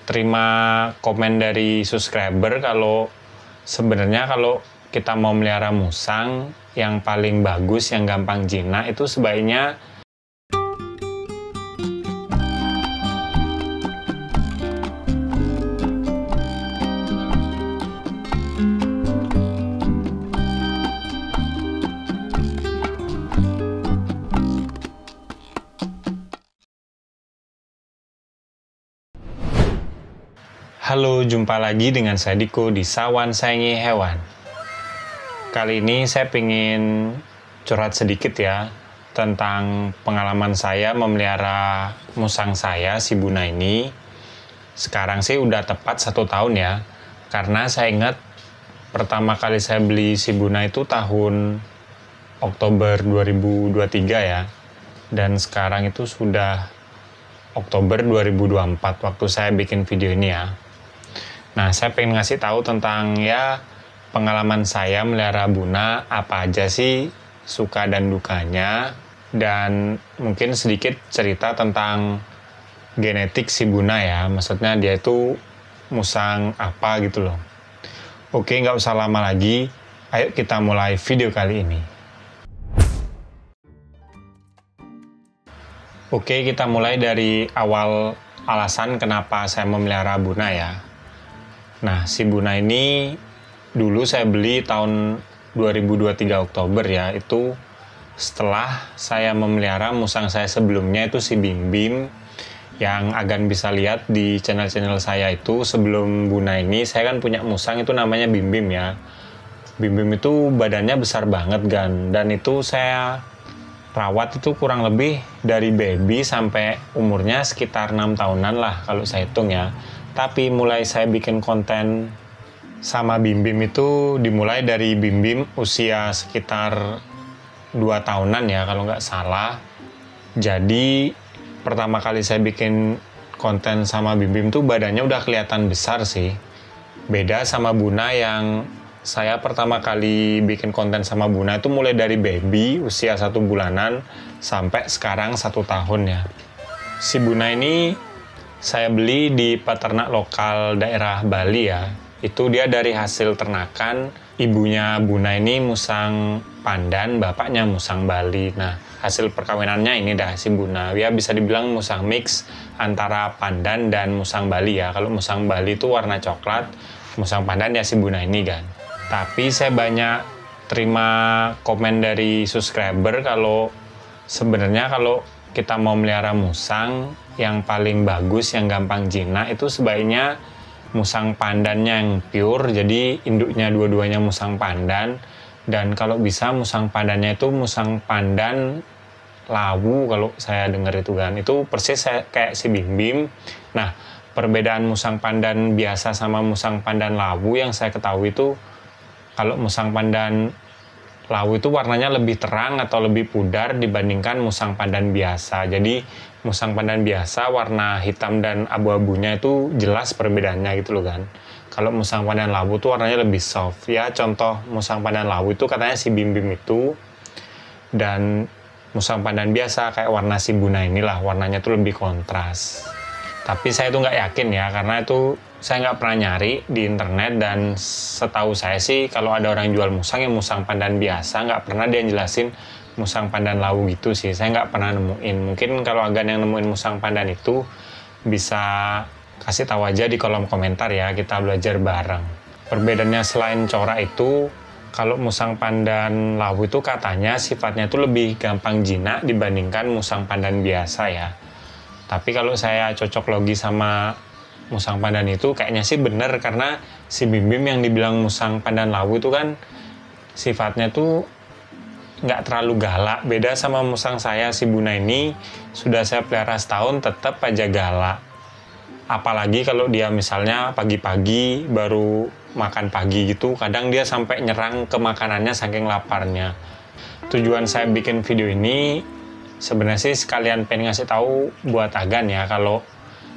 terima komen dari subscriber kalau sebenarnya kalau kita mau melihara musang yang paling bagus, yang gampang jinak itu sebaiknya Halo, jumpa lagi dengan saya Diko di Sawan Sayangi Hewan. Kali ini saya ingin curhat sedikit ya tentang pengalaman saya memelihara musang saya, si Buna ini. Sekarang sih udah tepat 1 tahun ya, karena saya ingat pertama kali saya beli si Buna itu tahun Oktober 2023 ya, dan sekarang itu sudah Oktober 2024 waktu saya bikin video ini ya. Nah, saya pengen ngasih tahu tentang ya pengalaman saya melihara Buna, apa aja sih suka dan dukanya, dan mungkin sedikit cerita tentang genetik si Buna ya, maksudnya dia itu musang apa gitu loh. Oke, nggak usah lama lagi, ayo kita mulai video kali ini. Oke, kita mulai dari awal alasan kenapa saya memelihara Buna ya. Nah, si Buna ini dulu saya beli tahun 2023 Oktober ya, itu setelah saya memelihara musang saya sebelumnya itu si Bim Bim, yang agan bisa lihat di channel-channel saya itu sebelum Buna ini saya kan punya musang itu namanya Bim Bim ya. Bim Bim itu badannya besar banget kan, dan itu saya rawat itu kurang lebih dari baby sampai umurnya sekitar 6 tahunan lah kalau saya hitung ya. Tapi mulai saya bikin konten sama Bim Bim itu dimulai dari Bim Bim usia sekitar 2 tahunan ya kalau nggak salah. Jadi pertama kali saya bikin konten sama Bim Bim tuh badannya udah kelihatan besar sih. Beda sama Buna yang saya pertama kali bikin konten sama Buna itu mulai dari baby usia 1 bulanan sampai sekarang 1 tahun ya. Si Buna ini saya beli di peternak lokal daerah Bali ya. Itu dia dari hasil ternakan, ibunya Buna ini musang pandan, bapaknya musang Bali. Nah, hasil perkawinannya ini dah si Buna. Ya bisa dibilang musang mix antara pandan dan musang Bali ya. Kalau musang Bali itu warna coklat, musang pandan ya si Buna ini kan. Tapi saya banyak terima komen dari subscriber kalau sebenarnya kalau kita mau melihara musang yang paling bagus, yang gampang jinak itu sebaiknya musang pandan yang pure, jadi induknya dua-duanya musang pandan, dan kalau bisa musang pandannya itu musang pandan lawu kalau saya dengar itu kan, itu persis kayak si Bim Bim. Nah, perbedaan musang pandan biasa sama musang pandan lawu yang saya ketahui itu kalau musang pandan lawu itu warnanya lebih terang atau lebih pudar dibandingkan musang pandan biasa. Jadi musang pandan biasa warna hitam dan abu-abunya itu jelas perbedaannya gitu loh kan. Kalau musang pandan lawu itu warnanya lebih soft. Ya contoh musang pandan lawu itu katanya si Bim Bim itu, dan musang pandan biasa kayak warna si Buna inilah warnanya tuh lebih kontras. Tapi saya itu nggak yakin ya, karena itu saya nggak pernah nyari di internet, dan setahu saya sih kalau ada orang jual musang yang musang pandan biasa, nggak pernah dia jelasin musang pandan lawu gitu sih. Saya nggak pernah nemuin. Mungkin kalau agan yang nemuin musang pandan itu bisa kasih tahu aja di kolom komentar ya, kita belajar bareng. Perbedaannya selain corak itu, kalau musang pandan lawu itu katanya sifatnya itu lebih gampang jinak dibandingkan musang pandan biasa ya. Tapi kalau saya cocok logi sama musang pandan itu kayaknya sih bener, karena si Bim Bim yang dibilang musang pandan lawu itu kan sifatnya tuh nggak terlalu galak. Beda sama musang saya si Buna ini, sudah saya pelihara setahun tetap aja galak. Apalagi kalau dia misalnya pagi-pagi baru makan pagi gitu, kadang dia sampai nyerang ke makanannya saking laparnya. Tujuan saya bikin video ini sebenarnya sih sekalian pengen ngasih tahu buat agan ya, kalau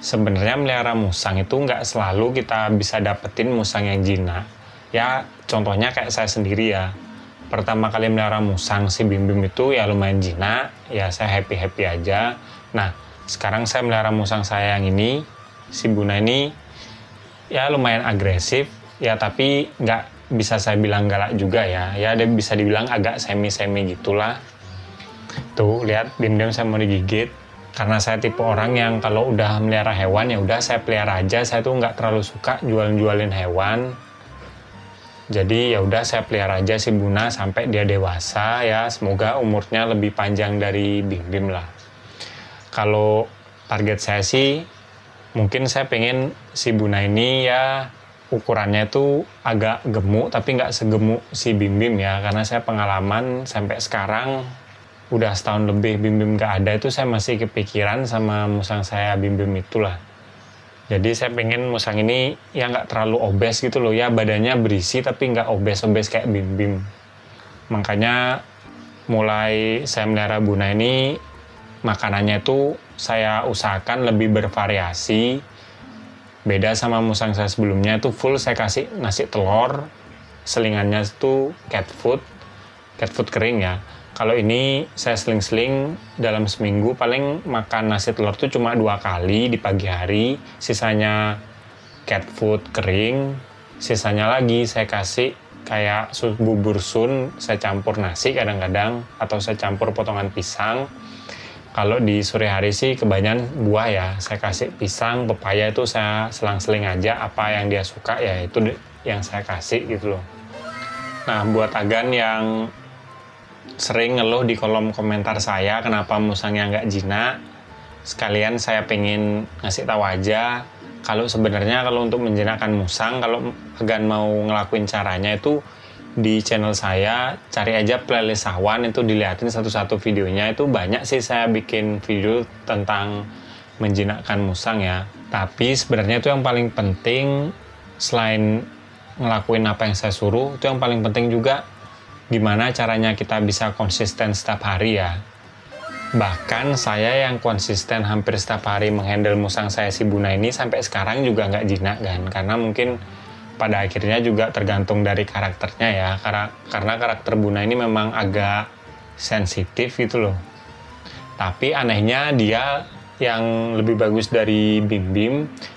sebenarnya melihara musang itu nggak selalu kita bisa dapetin musang yang jinak. Ya contohnya kayak saya sendiri ya, pertama kali melihara musang si Bim Bim itu ya lumayan jinak, ya saya happy aja. Nah sekarang saya melihara musang saya yang ini, si Buna ini ya lumayan agresif ya, tapi nggak bisa saya bilang galak juga ya. Ya dia bisa dibilang agak semi-semi gitulah. Tuh lihat, diam-diam saya mau digigit. Karena saya tipe orang yang kalau udah melihara hewan ya udah saya pelihara aja. Saya tuh nggak terlalu suka jualin hewan. Jadi ya udah saya pelihara aja si Buna sampai dia dewasa ya. Semoga umurnya lebih panjang dari Bim Bim lah. Kalau target saya sih mungkin saya pengen si Buna ini ya ukurannya tuh agak gemuk tapi nggak segemuk si Bim Bim ya. Karena saya pengalaman sampai sekarang udah setahun lebih Bim Bim nggak ada, itu saya masih kepikiran sama musang saya Bim Bim itulah. Jadi saya pengen musang ini ya nggak terlalu obes gitu loh ya, badannya berisi tapi nggak obes-obes kayak Bim Bim. Makanya mulai saya melihara Buna ini makanannya tuh saya usahakan lebih bervariasi. Beda sama musang saya sebelumnya itu full saya kasih nasi telur, selingannya itu cat food kering ya. Kalau ini saya seling-seling dalam seminggu paling makan nasi telur tuh cuma 2 kali di pagi hari, sisanya cat food kering, sisanya lagi saya kasih kayak bubur sun, saya campur nasi kadang-kadang, atau saya campur potongan pisang. Kalau di sore hari sih kebanyakan buah ya, saya kasih pisang, pepaya itu saya selang-seling aja, apa yang dia suka ya itu yang saya kasih gitu loh. Nah buat Agan yang sering ngeluh di kolom komentar saya kenapa musangnya nggak jinak, sekalian saya pengen ngasih tahu aja kalau sebenarnya kalau untuk menjinakkan musang, kalau Agan mau ngelakuin caranya itu di channel saya cari aja playlist sawan, itu dilihatin satu-satu videonya, itu banyak sih saya bikin video tentang menjinakkan musang ya. Tapi sebenarnya itu yang paling penting selain ngelakuin apa yang saya suruh, itu yang paling penting juga gimana caranya kita bisa konsisten setiap hari ya. Bahkan saya yang konsisten hampir setiap hari menghandle musang saya si Buna ini sampai sekarang juga nggak jinak kan. Karena mungkin pada akhirnya juga tergantung dari karakternya ya. Karena karakter Buna ini memang agak sensitif gitu loh. Tapi anehnya dia yang lebih bagus dari Bim Bim,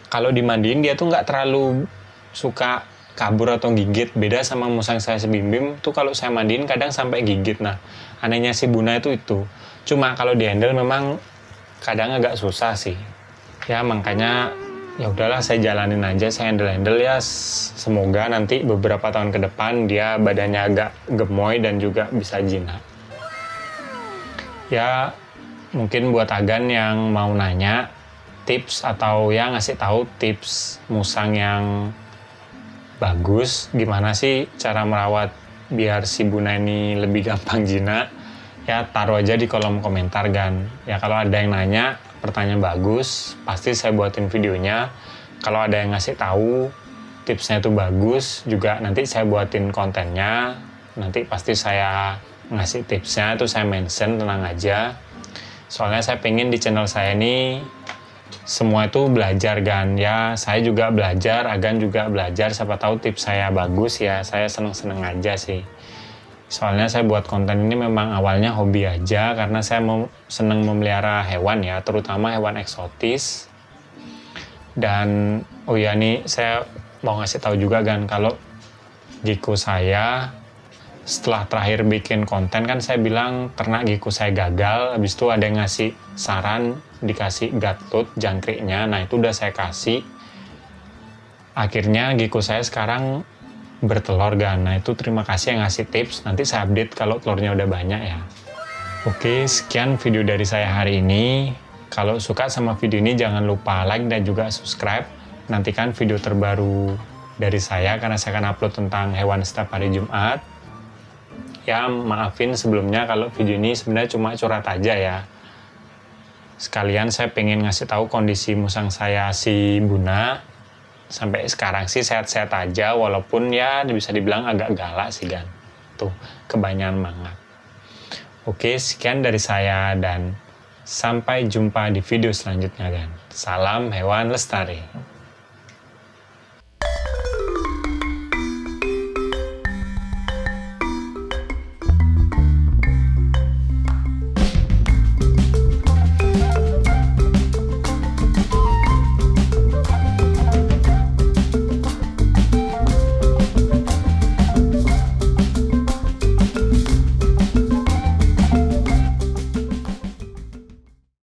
kalau dimandiin dia tuh nggak terlalu suka kabur atau gigit. Beda sama musang saya si Bim Bim tuh kalau saya mandiin kadang sampai gigit. Nah anehnya si Buna itu cuma kalau di handle memang kadang agak susah sih ya. Makanya ya udahlah saya jalanin aja, saya handle ya. Semoga nanti beberapa tahun ke depan dia badannya agak gemoy dan juga bisa jinak ya. Mungkin buat Agan yang mau nanya tips atau ya ngasih tahu tips musang yang bagus, gimana sih cara merawat biar si Buna ini lebih gampang jinak, ya taruh aja di kolom komentar Gan. Ya kalau ada yang nanya, pertanyaan bagus, pasti saya buatin videonya. Kalau ada yang ngasih tahu tipsnya itu bagus, juga nanti saya buatin kontennya. Nanti pasti saya ngasih tipsnya, itu saya mention, tenang aja. Soalnya saya pengen di channel saya ini semua itu belajar Gan ya. Saya juga belajar, Agan juga belajar, siapa tahu tips saya bagus ya. Saya seneng-seneng aja sih. Soalnya saya buat konten ini memang awalnya hobi aja, karena saya seneng memelihara hewan ya, terutama hewan eksotis. Dan oh ya nih saya mau ngasih tahu juga Gan, kalau Giku saya setelah terakhir bikin konten kan saya bilang ternak Giku saya gagal. Habis itu ada yang ngasih saran dikasih gatut jangkriknya, nah itu udah saya kasih. Akhirnya Giku saya sekarang bertelur Gan. Nah itu terima kasih yang ngasih tips, nanti saya update kalau telurnya udah banyak ya. Oke, sekian video dari saya hari ini. Kalau suka sama video ini jangan lupa like dan juga subscribe. Nantikan video terbaru dari saya karena saya akan upload tentang hewan setiap hari Jumat. Ya maafin sebelumnya kalau video ini sebenarnya cuma curhat aja ya. Sekalian saya pengen ngasih tahu kondisi musang saya si Buna. Sampai sekarang sih sehat-sehat aja, walaupun ya bisa dibilang agak galak sih Gan. Tuh, kebanyakan mangat. Oke, sekian dari saya dan sampai jumpa di video selanjutnya Gan. Salam hewan lestari.